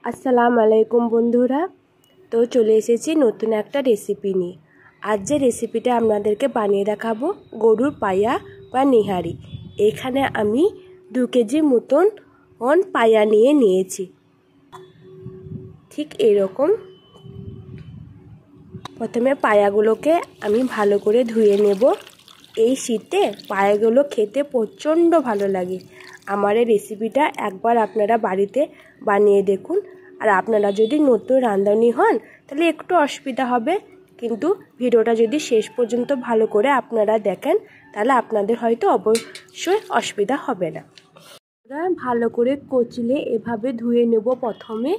আসসালামু আলাইকুম বন্ধুরা। তো চলে এসেছি নতুন একটা রেসিপি নিয়ে। আজ যে রেসিপিটা আপনাদেরকে বানিয়ে দেখাবো গরুর পায়া বা নিহারি। এখানে আমি 2 কেজি মতন পায়া নিয়েছি। ঠিক এরকম প্রথমে পায়াগুলোকে আমি ভালো করে ধুয়ে নেব। এই শীতে পায়াগুলো খেতে প্রচণ্ড ভালো লাগে। আমার এই রেসিপিটা একবার আপনারা বাড়িতে বানিয়ে দেখুন। আর আপনারা যদি নতুন রাঁধুনি হন তাহলে একটু অসুবিধা হবে, কিন্তু ভিডিওটা যদি শেষ পর্যন্ত ভালো করে আপনারা দেখেন তাহলে আপনাদের হয়তো অবশ্যই অসুবিধা হবে না। ভালো করে কচলে এভাবে ধুয়ে নেব প্রথমে।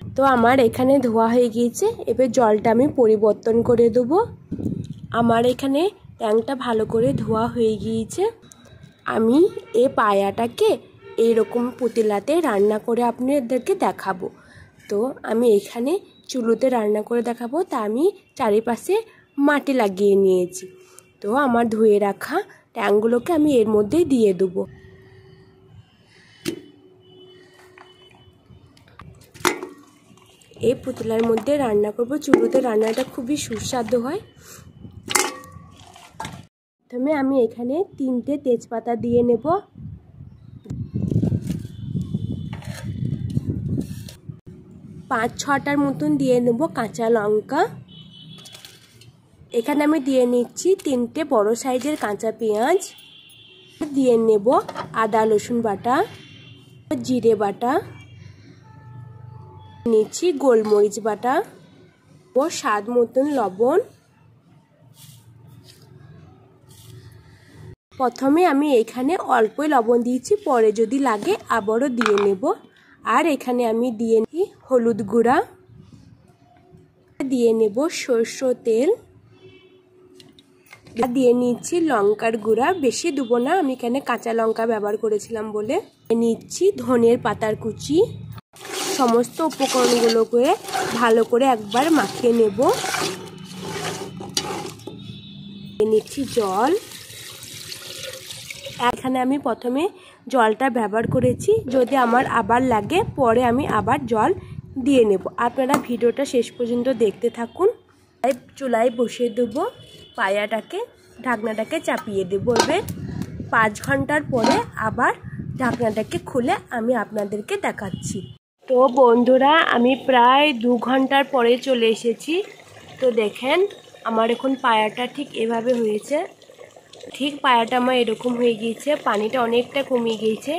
তো আমার এখানে ধোয়া হয়ে গিয়েছে, এবার জলটা আমি পরিবর্তন করে দেবো। আমার এখানে ট্যাংকটা ভালো করে ধোয়া হয়ে গিয়েছে। আমি এই পায়াটাকে এইরকম পাতিলাতে রান্না করে আপনাদেরকে দেখাবো। তো আমি এখানে চুলোতে রান্না করে দেখাবো, তা আমি চারিপাশে মাটি লাগিয়ে নিয়েছি। তো আমার ধুয়ে রাখা ট্যাংগুলোকে আমি এর মধ্যে দিয়ে দেবো। এই পুতলার মধ্যে রান্না করব। চুলোতে রান্নাটা খুবই সুস্বাদু হয়। প্রথমে আমি এখানে 3টে তেজপাতা দিয়ে নেব। 5-6টার মতন দিয়ে নেব কাঁচা লঙ্কা। এখানে আমি দিয়ে নিচ্ছি 3টে বড় সাইজের কাঁচা পেঁয়াজ। দিয়ে নেব আদা রসুন বাটা, জিরে বাটা, নিচ্ছি গোলমরিচ বাটা ও স্বাদ মতন লবণ। প্রথমে আমি এখানে অল্পই লবণ দিয়েছি, পরে যদি লাগে আবারও দিয়ে নেব। আর এখানে আমি দিয়ে নিই হলুদ গুঁড়া, দিয়ে নেব সরষের তেল, দিয়ে নিচ্ছি লঙ্কার গুঁড়া। বেশি দেবো না, আমি এখানে কাঁচা লঙ্কা ব্যবহার করেছিলাম বলে। নিচ্ছি ধনের পাতার কুচি। সমস্ত উপকরণগুলোকে ভালো করে একবার মাখিয়ে নেব। নিচ্ছি জল। এখানে আমি প্রথমে জলটা ব্যবহার করেছি, যদি আমার আবার লাগে পরে আমি আবার জল দিয়ে নেব। আপনারা ভিডিওটা শেষ পর্যন্ত দেখতে থাকুন। চুলায় বসিয়ে দেবো পায়াটাকে, ঢাকনাটাকে চাপিয়ে দেবো। এবার 5 ঘন্টার পরে আবার ঢাকনাটাকে খুলে আমি আপনাদেরকে দেখাচ্ছি। তো বন্ধুরা, আমি প্রায় 2 ঘন্টার পরে চলে এসেছি। তো দেখেন আমার এখন পায়াটা ঠিক এভাবে হয়েছে। ঠিক পায়াটা আমার এরকম হয়ে গিয়েছে, পানিটা অনেকটা কমে গিয়েছে।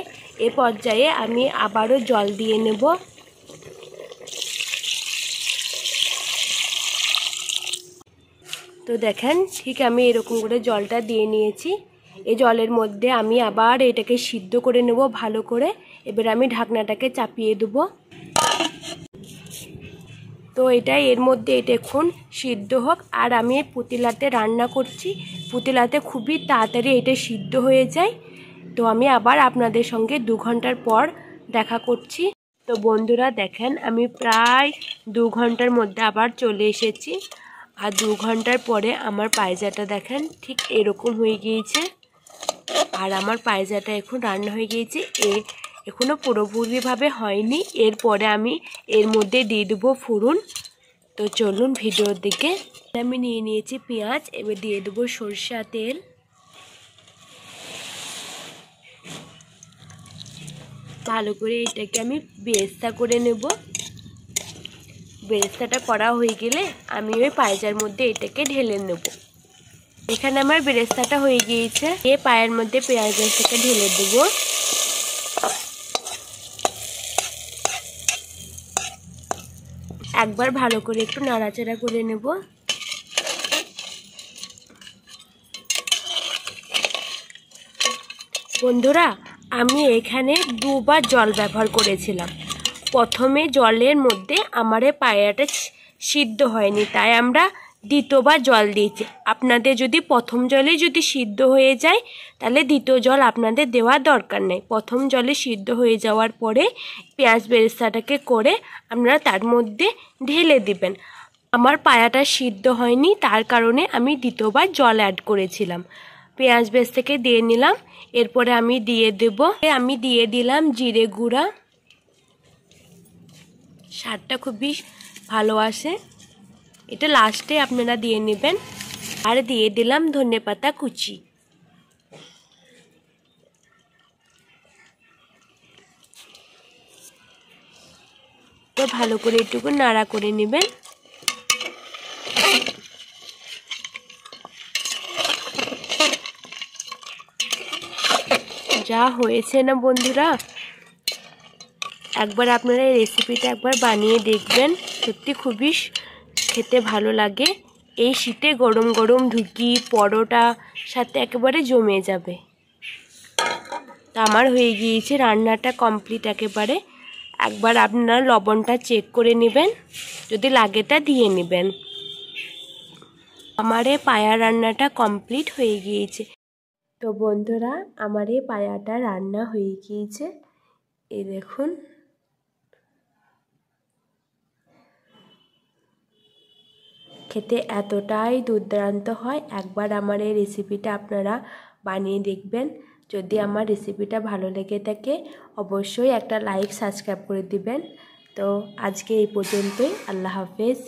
এ পর্যায়ে আমি আবারও জল দিয়ে নেব। তো দেখেন ঠিক আমি এরকম করে জলটা দিয়ে নিয়েছি। এই জলের মধ্যে আমি আবার এটাকে সিদ্ধ করে নেব ভালো করে। এবার আমি ঢাকনাটাকে চাপিয়ে দেব। তো এটা এর মধ্যে এটা এখন সিদ্ধ হোক। আর আমি এই পুতিলাতে রান্না করছি, পুতিলাতে খুবই তাড়াতাড়ি এটা সিদ্ধ হয়ে যায়। তো আমি আবার আপনাদের সঙ্গে 2 ঘন্টার পর দেখা করছি। তো বন্ধুরা দেখেন আমি প্রায় 2 ঘন্টার মধ্যে আবার চলে এসেছি। আর 2 ঘন্টার পরে আমার পায়জাটা দেখেন ঠিক এরকম হয়ে গিয়েছে। আর আমার পায়জাটা এখন রান্না হয়ে গিয়েছে। এখনো পুরোপুরিভাবে হয়নি। এরপরে আমি এর মধ্যে দিয়ে দেবো ফোড়ন। তো চলুন ভিডিওর দিকে। আমি নিয়ে নিয়েছি পেঁয়াজ, এবার দিয়ে দেবো সরষা তেল। ভালো করে এটাকে আমি বেরেস্তা করে নেব। বেরেস্তাটা করা হয়ে গেলে আমি ওই পায়জার মধ্যে এটাকে ঢেলে নেব। এখানে আমার বেরেস্তাটা হয়ে গিয়েছে। এই পায়ের মধ্যে পেঁয়াজটাকে ঢেলে দেব। একবার ভালো করে একটু নাড়াচাড়া করে নেব। বন্ধুরা, আমি এখানে 2 বার জল ব্যবহার করেছিলাম। প্রথমে জলের মধ্যে আমার পায়াটা সিদ্ধ হয়নি, তাই আমরা 2বার জল দিয়েছি। আপনাদের যদি প্রথম জলে যদি সিদ্ধ হয়ে যায় তাহলে 2য় জল আপনাদের দেওয়ার দরকার নেই। প্রথম জলে সিদ্ধ হয়ে যাওয়ার পরে পেঁয়াজ বেরেস্তাটাকে করে আপনারা তার মধ্যে ঢেলে দিবেন। আমার পায়াটা সিদ্ধ হয়নি, তার কারণে আমি 2বার জল অ্যাড করেছিলাম। পেঁয়াজ বেরেস্তাকে দিয়ে নিলাম। এরপরে আমি দিয়ে দিলাম জিরে গুঁড়া, স্বাদটা খুবই ভালো আসে। এটা লাস্টে আপনারা দিয়ে নেবেন। আর দিয়ে দিলাম ধনেপাতা কুচি। তো ভালো করে একটু নাড়া করে নেবেন। যা হয়েছে না বন্ধুরা, একবার আপনারা এই রেসিপিটা একবার বানিয়ে দেখবেন, সত্যি খুবই খেতে ভালো লাগে। এই শীতে গরম গরম ধুকি পরোটা সাথে একেবারে জমে যাবে। তো আমার হয়ে গিয়েছে রান্নাটা কমপ্লিট একেবারে। একবার আপনারা লবণটা চেক করে নেবেন, যদি লাগে তা দিয়ে নেবেন। আমার এই পায়া রান্নাটা কমপ্লিট হয়ে গিয়েছে। তো বন্ধুরা, আমার এই পায়াটা রান্না হয়ে গিয়েছে। এই দেখুন, খেতে এতটাই দুর্দান্ত হয়। একবার আমার এই রেসিপিটা আপনারা বানিয়ে দেখবেন। যদি আমার রেসিপিটা ভালো লেগে থাকে অবশ্যই একটা লাইক সাবস্ক্রাইব করে দিবেন। তো আজকে এই পর্যন্তই। আল্লাহ হাফেজ।